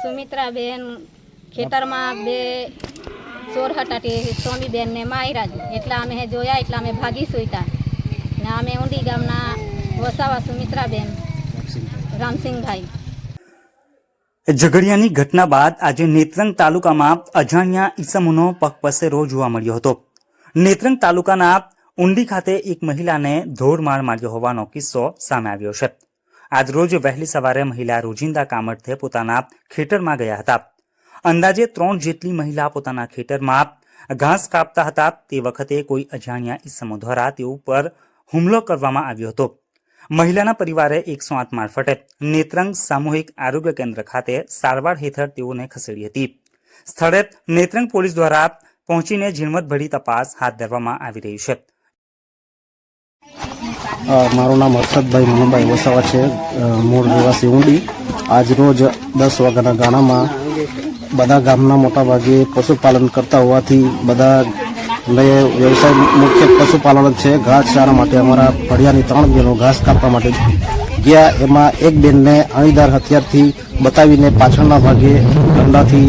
સુમિત્રાબેન ખેતરમાં બે ચોર હતા તે સ્વામીબેનને માર્યા એટલે અમે જોયા એટલે અમે ભાગી સુઈતા ને અમે ઊંડી ગામના વસાવા સુમિત્રાબેન રામસિંહભાઈ। ઝઘડિયાની ઘટના બાદ આજે નેત્રંગ તાલુકામાં અજાણ્યા ઈસમોનો પગપસેરો જોવા મળ્યો હતો। નેત્રંગ તાલુકાના ઊંડી ખાતે એક મહિલાને ધોળમાર માર્યો હોવાનો કિસ્સો સામે આવ્યો છે। આજરોજ વહેલી સવારે મહિલા રોજિંદા કામ અર્થે પોતાના ખેતરમાં ગયા હતા। અંદાજે 3 જેટલી મહિલા પોતાના ખેતરમાં ઘાસ કાપતા હતા તે વખતે કોઈ અજાણ્યા ઈસમો દ્વારા તેઓ પર હુમલો કરવામાં આવ્યો હતો। મહિલાના પરિવારે 108 મારફતે નેત્રંગ સામૂહિક આરોગ્ય કેન્દ્ર ખાતે સારવાર હેઠળ તેઓને ખસેડી હતી। સ્થળે નેત્રંગ પોલીસ દ્વારા પહોંચીને ઝીણવટભરી તપાસ હાથ ધરવામાં આવી રહી છે। મારું નામ હર્ષદભાઈ મનુભાઈ વસાવા છે, મૂળ નિવાસી ઊંડી। આજ રોજ 10 વાગ્યાના ગાળામાં બધા ગામના મોટાભાગે પશુપાલન કરતા હોવાથી બધા વ્યવસાય મુખ્ય પશુપાલન જ છે। ઘાસચારા માટે અમારા ફળિયાની 3 બહેનો ઘાસ કાપવા માટે ગયા। એમાં એક બેનને અણીદાર હથિયારથી બતાવીને પાછળના ભાગે દંડાથી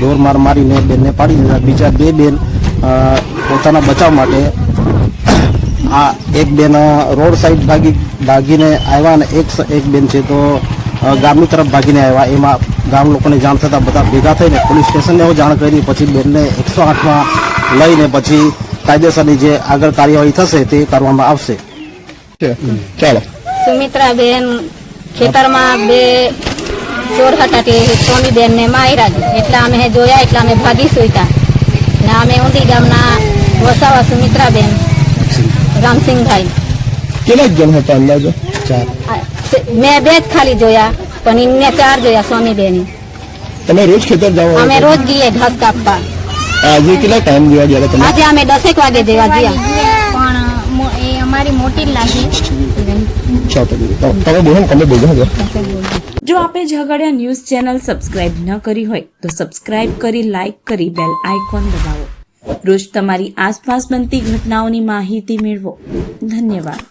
દોર માર મારીને બેનને પાડી દીધા। બીજા 2 બેન પોતાના બચાવ માટે આ એક બેન રોડ સાઈડ ભાગીને આવ્યા અને એક બેન છે તો ગામની તરફ ભાગીને આવ્યા। એમાં ગામ લોકોને જાણ થતાં બધા ભેગા થઈને પોલીસ સ્ટેશનને જાણ કરી પછી બેનને 108માં લઈને પછી કાયદેસરની જે આગળ કાર્યવાહી થશે તે કરવામાં આવશે। ચાલો। સુમિત્રાબેન ખેતરમાં બે ચોર હતા તે સ્વામીબેનને માર્યા એટલે અમે જોયા એટલે અમે ભાગી સુઈતા ને અમે ઊંડી ગામના વસાવા સુમિત્રાબેન રામસિંહભાઈ। કેટલા જણ હતા અંદાજો? 4। મેં 2 જ ખાલી જોયા પણ એમને 4 જોયા સ્વામીબેન। તમે રોજ ખેતર જાઓ? અમે રોજ ગઈએ ઘાસ કાપવા। આજે કેટલા ટાઈમ જોવા ગયા તમે? આજે અમે 10 વાગે જેવા ગયા પણ એ અમારી મોટી લાગી। તમે બોલો, તમે બોલો। જો આપે ઝઘડિયા ન્યૂઝ ચેનલ સબસ્ક્રાઇબ ન કરી હોય તો સબસ્ક્રાઇબ કરી, લાઇક કરી, બેલ આઇકોન દબાવો। રોજ તમારી આસપાસ બનતી ઘટનાઓની માહિતી મેળવો। ધન્યવાદ।